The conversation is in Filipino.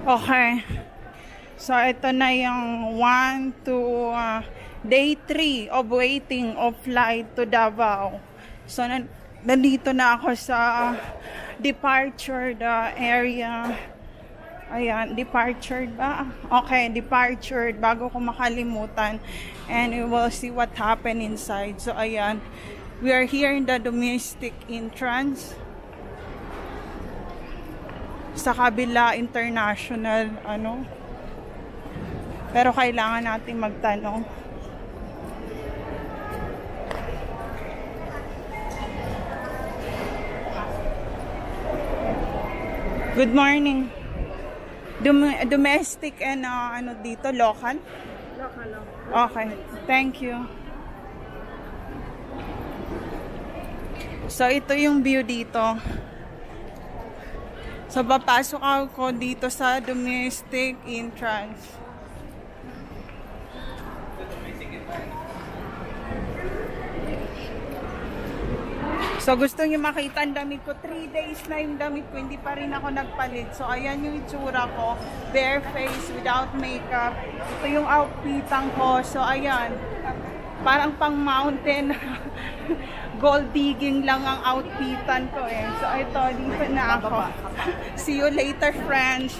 Okay. So, ito na yung day 3 of waiting of flight to Davao. So, nandito na ako sa departure area. Ayan, departure ba? Okay, departure bago ko makalimutan. And we will see what happened inside. So, ayan. We are here in the domestic entrance. Sa kabila, international, pero kailangan natin magtanong. Good morning. Domestic and dito, local? Local. Okay, thank you. So, ito yung view dito. So, papasok ako dito sa domestic entrance. So, gusto niyo makita ang damit ko. 3 days na yung damit ko, hindi pa rin ako nagpalit. So, ayan yung itsura ko. Bare face, without makeup. Ito yung outfitan ko. So, ayan. Parang pang mountain. Gold digging lang ang outfitan ko eh. So, ito, dito na ako. See you later, friends.